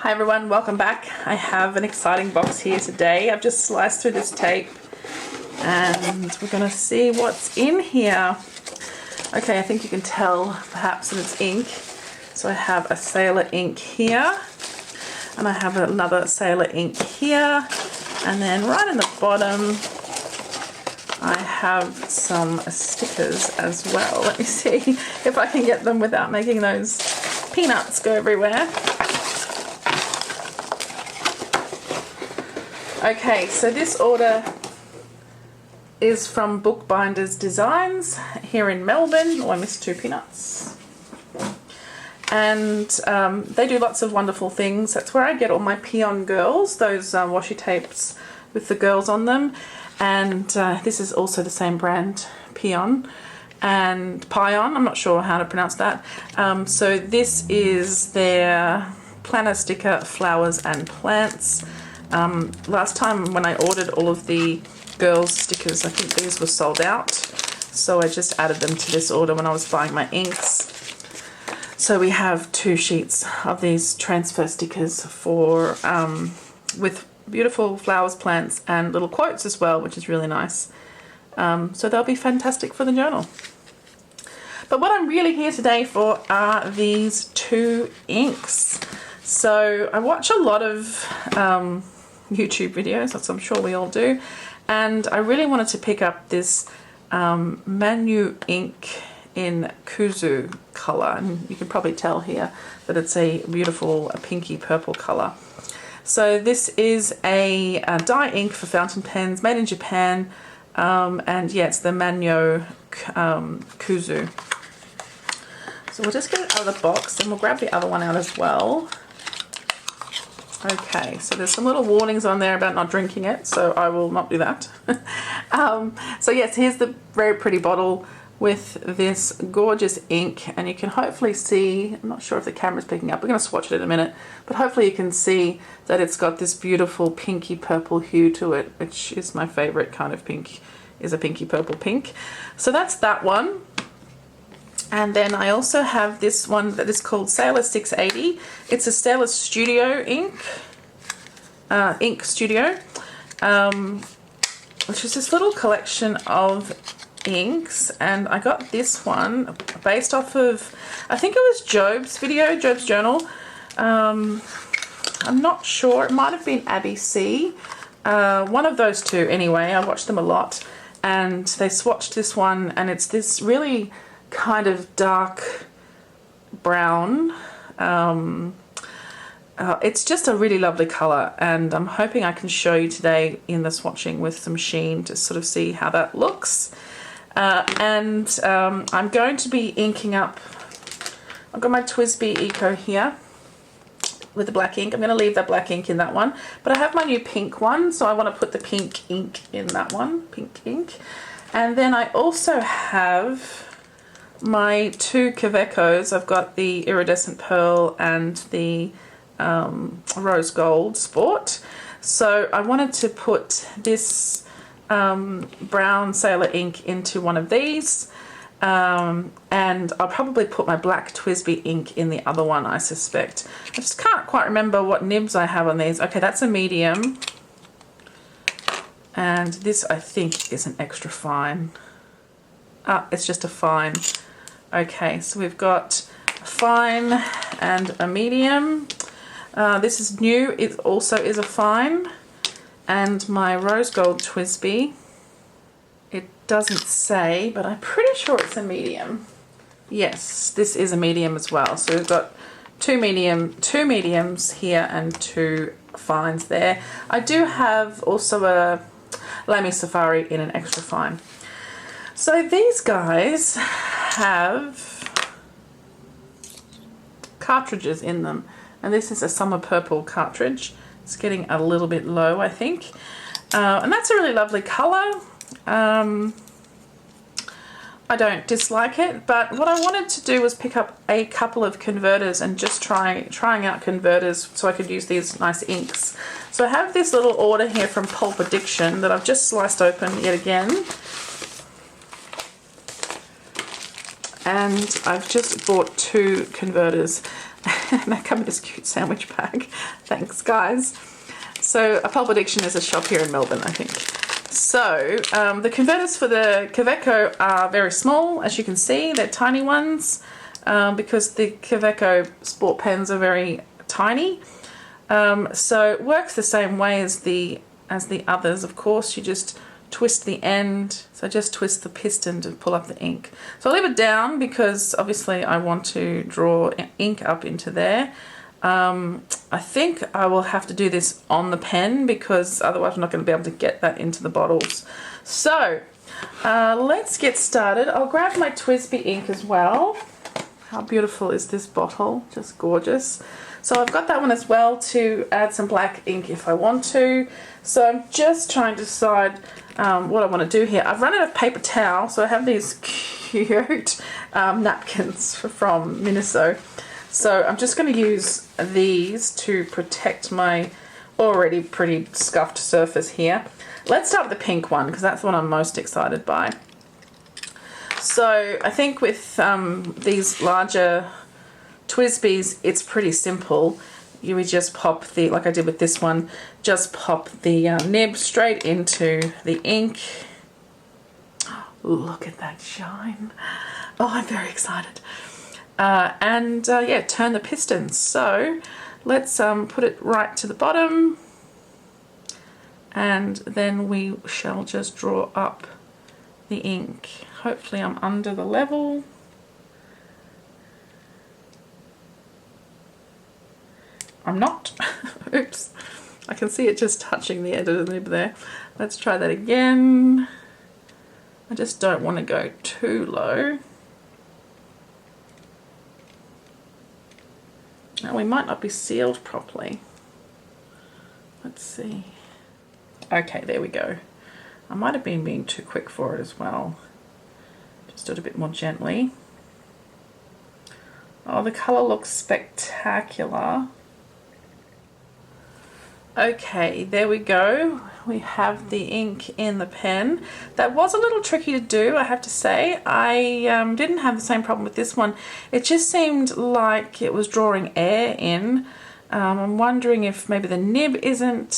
Hi everyone, welcome back. I have an exciting box here today. I've just sliced through this tape and we're going to see what's in here. Okay, I think you can tell perhaps that it's ink. So I have a Sailor ink here and I have another Sailor ink here, and then right in the bottom I have some stickers as well. Let me see if I can get them without making those peanuts go everywhere. Okay, so this order is from Bookbinders Designs here in Melbourne. Oh, I missed two peanuts. And they do lots of wonderful things. That's where I get all my Peon girls, those washi tapes with the girls on them. And this is also the same brand, Peon and Pion. I'm not sure how to pronounce that. So this is their planner sticker, Flowers and Plants. Last time when I ordered all of the girls stickers, I think these were sold out, so I just added them to this order when I was buying my inks. So we have 2 sheets of these transfer stickers for with beautiful flowers, plants and little quotes as well, which is really nice. So they'll be fantastic for the journal. But what I'm really here today for are these 2 inks. So I watch a lot of YouTube videos, as I'm sure we all do, and I really wanted to pick up this Manu ink in Kuzu colour, and you can probably tell here that it's a beautiful pinky purple colour. So this is a dye ink for fountain pens made in Japan, and yeah, it's the Manu Kuzu. So we'll just get it out of the box and we'll grab the other one out as well. Okay, so there's some little warnings on there about not drinking it, so I will not do that. So yes, here's the very pretty bottle with this gorgeous ink, and you can hopefully see, I'm not sure if the camera's picking up, we're going to swatch it in a minute, but hopefully you can see that it's got this beautiful pinky purple hue to it, which is my favorite kind of pink, is a pinky purple pink. So that's that one. And then I also have this one that is called Sailor 680. It's a Sailor Studio ink, Ink Studio, which is this little collection of inks. And I got this one based off of, I think it was Job's video, Job's journal. I'm not sure, it might have been Abby C. One of those two anyway. I watched them a lot, and they swatched this one, and it's this really kind of dark brown. It's just a really lovely colour, and I'm hoping I can show you today in the swatching with some sheen to sort of see how that looks. I'm going to be inking up, I've got my TWSBI Eco here with the black ink. I'm going to leave that black ink in that one, but I have my new pink one, so I want to put the pink ink in that one, pink ink. And then I also have my 2 Kawecos. I've got the Iridescent Pearl and the Rose Gold Sport. So I wanted to put this brown Sailor ink into one of these, and I'll probably put my black TWSBI ink in the other one, I suspect. I just can't quite remember what nibs I have on these. Okay, that's a medium, and this I think is an extra fine. It's just a fine. Okay, so we've got a fine and a medium. This is new, it also is a fine. And my Rose Gold TWSBI, it doesn't say, but I'm pretty sure it's a medium. Yes, this is a medium as well. So we've got two mediums here and 2 fines there. I do have also a Lamy Safari in an extra fine. So these guys have cartridges in them, and this is a Summer Purple cartridge. It's getting a little bit low, I think, and that's a really lovely colour. I don't dislike it, but what I wanted to do was pick up a couple of converters and just trying out converters so I could use these nice inks. So I have this little order here from Pulp Addiction that I've just sliced open yet again. And I've just bought 2 converters. And they come in this cute sandwich bag. Thanks, guys. So a Pulp Addiction is a shop here in Melbourne, I think. So the converters for the Kaweco are very small, as you can see. They're tiny ones because the Kaweco sport pens are very tiny. So it works the same way as the others. Of course, you just twist the end. So just twist the piston to pull up the ink. So I'll leave it down because obviously I want to draw ink up into there. I think I will have to do this on the pen because otherwise I'm not going to be able to get that into the bottles. So let's get started. I'll grab my TWSBI ink as well. How beautiful is this bottle? Just gorgeous. So I've got that one as well to add some black ink if I want to. So I'm just trying to decide what I want to do here. I've run out of paper towel, so I have these cute napkins from Miniso. So I'm just going to use these to protect my already pretty scuffed surface here. Let's start with the pink one because that's the one I'm most excited by. So I think with these larger TWSBIs, it's pretty simple. You would just pop the, like I did with this one, just pop the nib straight into the ink. Look at that shine. Oh, I'm very excited. Yeah, turn the pistons. So let's put it right to the bottom, and then we shall just draw up the ink. Hopefully I'm under the level. I'm not. Oops. I can see it just touching the end of the nib there. Let's try that again. I just don't want to go too low. Now we might not be sealed properly. Let's see. Okay, there we go. I might have been being too quick for it as well. Just do it a bit more gently. Oh, the colour looks spectacular. Okay, there we go. We have the ink in the pen. That was a little tricky to do, I have to say. I didn't have the same problem with this one. It just seemed like it was drawing air in. I'm wondering if maybe the nib isn't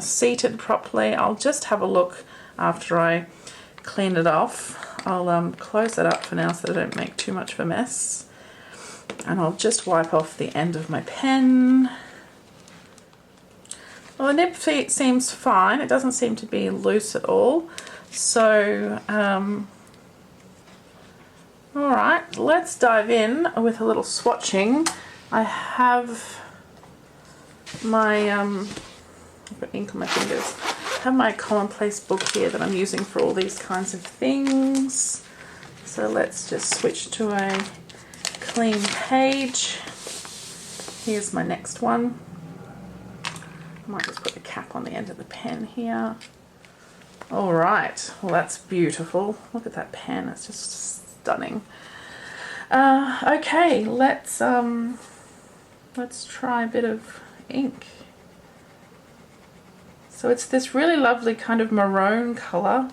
seated properly. I'll just have a look after I clean it off. I'll close that up for now so I don't make too much of a mess. And I'll just wipe off the end of my pen. Well, the nib seems fine. It doesn't seem to be loose at all. So, alright, let's dive in with a little swatching. I have my, I've got ink on my fingers. I have my commonplace book here that I'm using for all these kinds of things. So let's just switch to a clean page. Here's my next one. I might just put the cap on the end of the pen here. All right, well that's beautiful. Look at that pen, it's just stunning. Okay, let's try a bit of ink. So it's this really lovely kind of maroon color.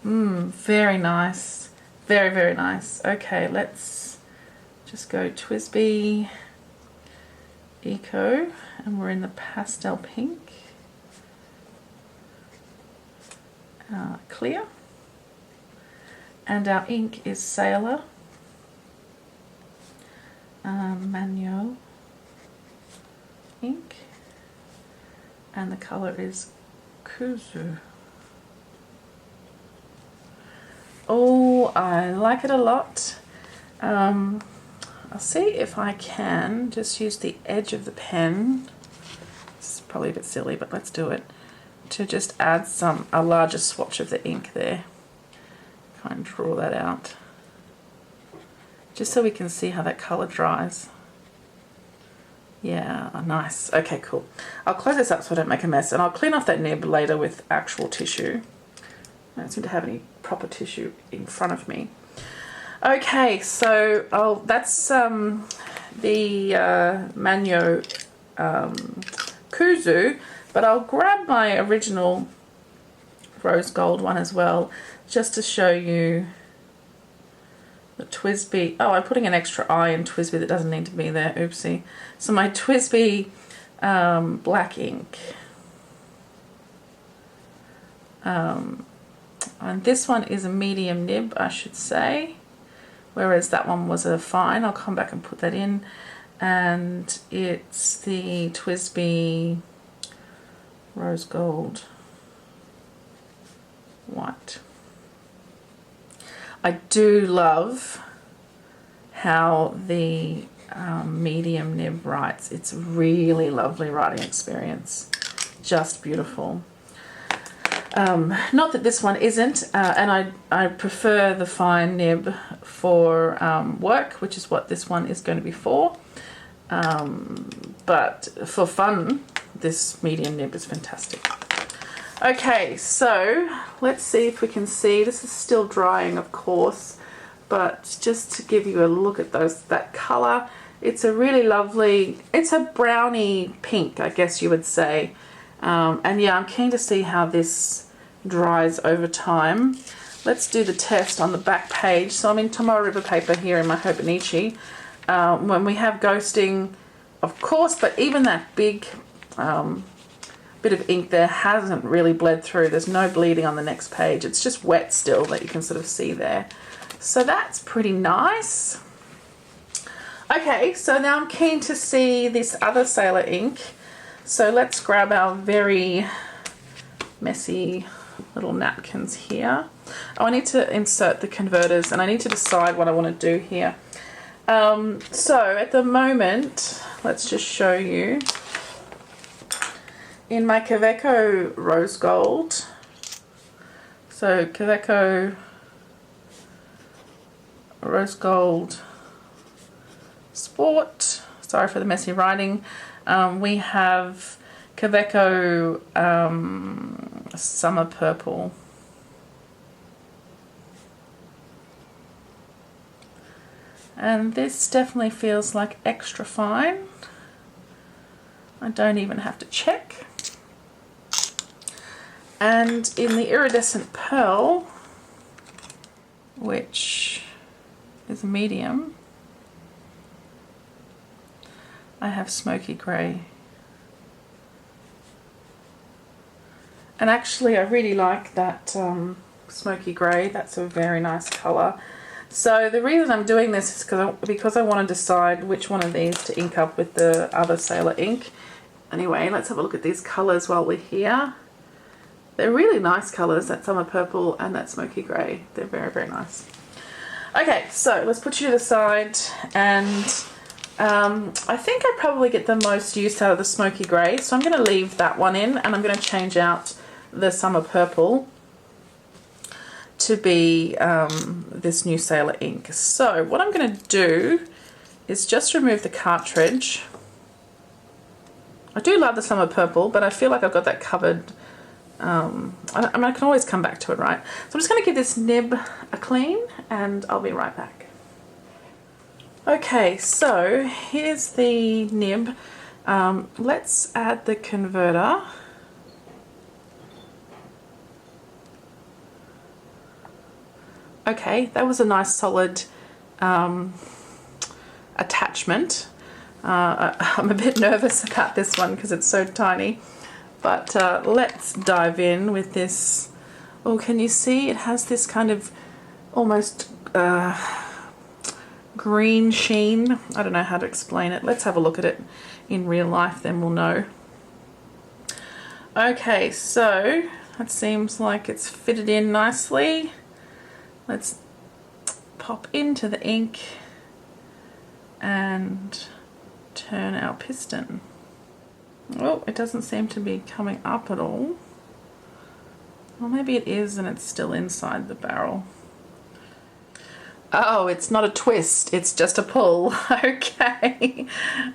Very nice, very, very nice. Okay, let's just go TWSBI Eco, and we're in the pastel pink, clear, and our ink is Sailor, Manyo ink, and the color is Kuzu. Oh, I like it a lot. I'll see if I can just use the edge of the pen. This is probably a bit silly, but let's do it. To just add a larger swatch of the ink there. Kind of draw that out. Just so we can see how that colour dries. Yeah, nice. Okay, cool. I'll close this up so I don't make a mess, and I'll clean off that nib later with actual tissue. I don't seem to have any proper tissue in front of me. Okay, so that's the Manyo Kuzu, but I'll grab my original rose gold one as well, just to show you the TWSBI. Oh, I'm putting an extra I in TWSBI that doesn't need to be there. Oopsie. So my TWSBI black ink. And this one is a medium nib, I should say, whereas that one was a fine. I'll come back and put that in. And it's the TWSBI rose gold white. I do love how the medium nib writes. It's really lovely writing experience, just beautiful. Not that this one isn't, and I prefer the fine nib for work, which is what this one is going to be for. But for fun, this medium nib is fantastic. Okay, so let's see if we can see. This is still drying, of course, but just to give you a look at that colour, it's a really lovely, it's a browny pink, I guess you would say. And yeah, I'm keen to see how this dries over time. Let's do the test on the back page. So I'm in Tomoe River paper here in my Hobonichi. When we have ghosting, of course, but even that big bit of ink there hasn't really bled through. There's no bleeding on the next page. It's just wet still that you can sort of see there. So that's pretty nice. Okay, so now I'm keen to see this other Sailor ink. So let's grab our very messy little napkins here. Oh, I need to insert the converters and I need to decide what I want to do here. So at the moment, let's just show you. In my Kaweco rose gold, so Kaweco rose gold sport, sorry for the messy writing, we have Kaweco summer purple. And this definitely feels like extra fine. I don't even have to check. And in the iridescent pearl, which is a medium, I have smoky grey. And actually I really like that smoky grey. That's a very nice colour. So the reason I'm doing this is because I want to decide which one of these to ink up with the other Sailor ink. Anyway, let's have a look at these colours while we're here. They're really nice colours, that summer purple and that smoky grey. They're very, very nice. Okay, so let's put you to the side, and I think I probably get the most use out of the smoky grey, so I'm going to leave that one in, and I'm going to change out the summer purple to be this new Sailor ink. So what I'm going to do is just remove the cartridge. I do love the summer purple, but I feel like I've got that covered. I mean, I can always come back to it, right? So I'm just going to give this nib a clean, and I'll be right back. Okay, so here's the nib. Let's add the converter. Okay, that was a nice solid attachment. I'm a bit nervous about this one because it's so tiny, but let's dive in with this. Oh, can you see it has this kind of almost green sheen? I don't know how to explain it. Let's have a look at it in real life, then we'll know. Okay, so it seems like it's fitted in nicely. Let's pop into the ink and turn our piston. Oh, it doesn't seem to be coming up at all. Well, maybe it is and it's still inside the barrel. Oh, it's not a twist, it's just a pull. Okay.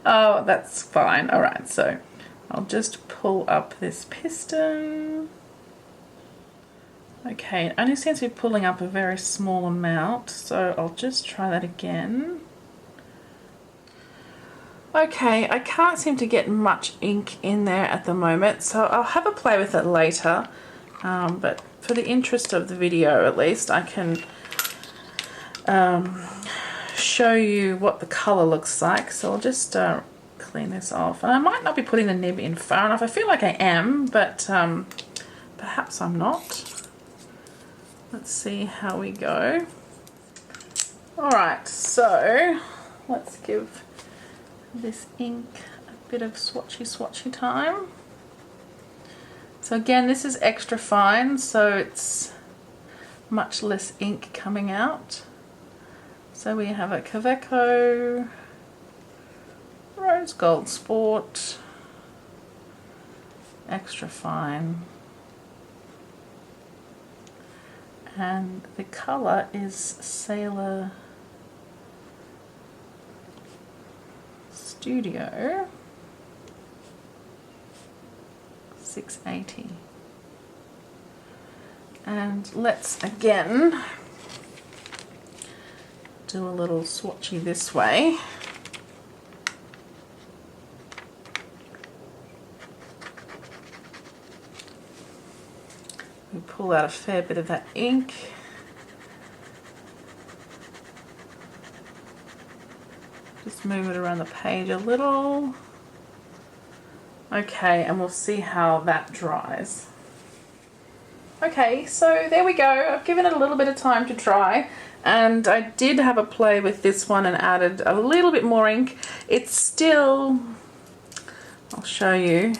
Oh, that's fine. All right, so I'll just pull up this piston. Okay, it only seems to be pulling up a very small amount, so I'll just try that again. Okay, I can't seem to get much ink in there at the moment, so I'll have a play with it later. But for the interest of the video at least, I can show you what the colour looks like. So I'll just clean this off. And I might not be putting the nib in far enough. I feel like I am, but perhaps I'm not. Let's see how we go. Alright, so let's give this ink a bit of swatchy time. So again, this is extra fine, so it's much less ink coming out. So we have a Kaweco Rose Gold Sport, extra fine, and the colour is Sailor Studio 680. And let's again do a little swatchy this way. We pull out a fair bit of that ink. Just move it around the page a little. Okay, and we'll see how that dries. Okay, so there we go. I've given it a little bit of time to dry, and I did have a play with this one and added a little bit more ink. It's still, I'll show you,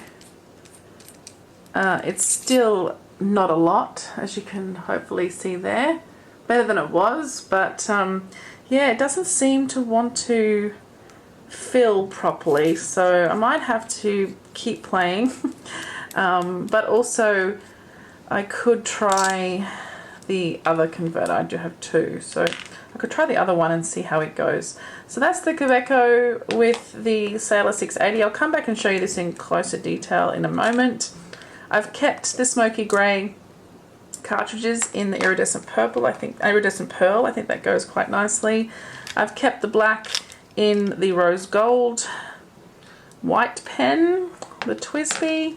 it's still not a lot, as you can hopefully see there. Better than it was, but yeah, it doesn't seem to want to fill properly, so I might have to keep playing. But also I could try the other converter. I do have two, so I could try the other one and see how it goes. So that's the Kaweco with the Sailor 680. I'll come back and show you this in closer detail in a moment. I've kept the smoky grey cartridges in the iridescent purple, I think, iridescent pearl. I think that goes quite nicely. I've kept the black in the rose gold white pen, the TWSBI,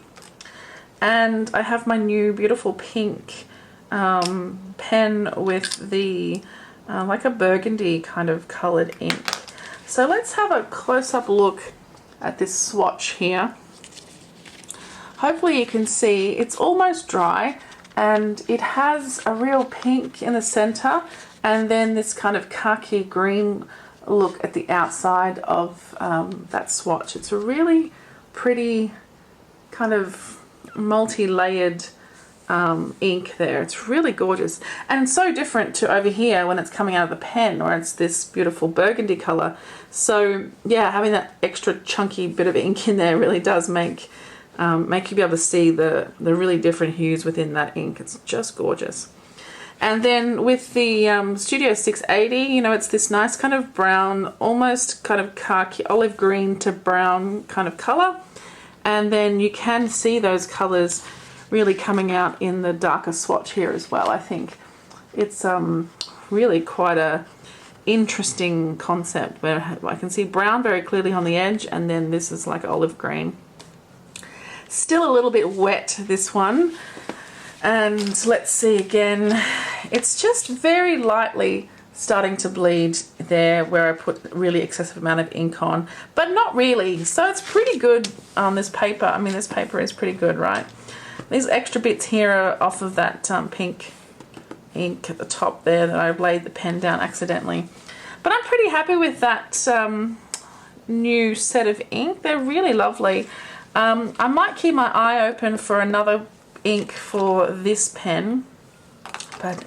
and I have my new beautiful pink pen with the like a burgundy kind of coloured ink. So let's have a close-up look at this swatch here. Hopefully you can see it's almost dry, and it has a real pink in the center and then this kind of khaki green look at the outside of that swatch. It's a really pretty kind of multi-layered ink there. It's really gorgeous and so different to over here when it's coming out of the pen, where it's this beautiful burgundy color. So yeah, having that extra chunky bit of ink in there really does make you be able to see the really different hues within that ink. It's just gorgeous. And then with the Studio 680, you know, it's this nice kind of brown, almost kind of khaki, olive green to brown kind of color. And then you can see those colors really coming out in the darker swatch here as well. I think it's really quite a interesting concept, where I can see brown very clearly on the edge, and then this is like olive green. Still a little bit wet, this one. And let's see again, it's just very lightly starting to bleed there where I put a really excessive amount of ink on, but not really. So it's pretty good on this paper. I mean, this paper is pretty good, right? These extra bits here are off of that pink ink at the top there that I laid the pen down accidentally. But I'm pretty happy with that new set of ink. They're really lovely. I might keep my eye open for another ink for this pen,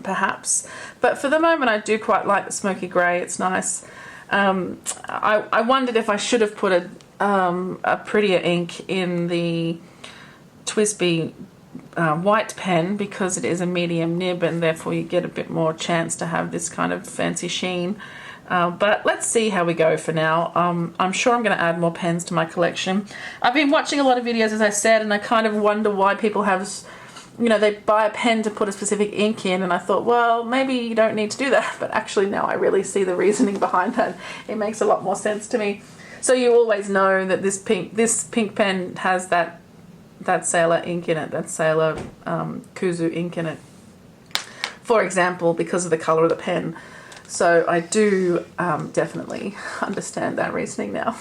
perhaps, but for the moment I do quite like the smoky grey. It's nice. I wondered if I should have put a prettier ink in the TWSBI white pen, because it is a medium nib and therefore you get a bit more chance to have this kind of fancy sheen. But let's see how we go for now. I'm sure I'm going to add more pens to my collection. I've been watching a lot of videos, as I said, and I kind of wonder why people have, you know, they buy a pen to put a specific ink in, and I thought, well, maybe you don't need to do that. But actually now I really see the reasoning behind that. It makes a lot more sense to me. So you always know that this pink pen has that Sailor ink in it, that Sailor Kuzu ink in it. for example, because of the colour of the pen. So I do definitely understand that reasoning now.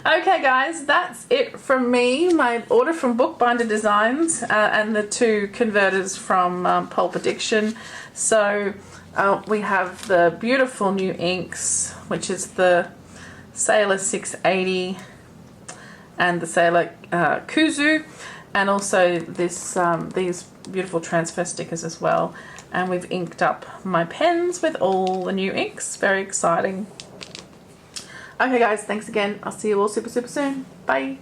Okay guys, that's it from me. My order from Bookbinder Designs and the 2 converters from Pulp Addiction. So we have the beautiful new inks, which is the Sailor 680 and the Sailor Kuzu, and also this these beautiful transfer stickers as well. And we've inked up my pens with all the new inks. Very exciting. Okay guys, thanks again. I'll see you all super soon. Bye.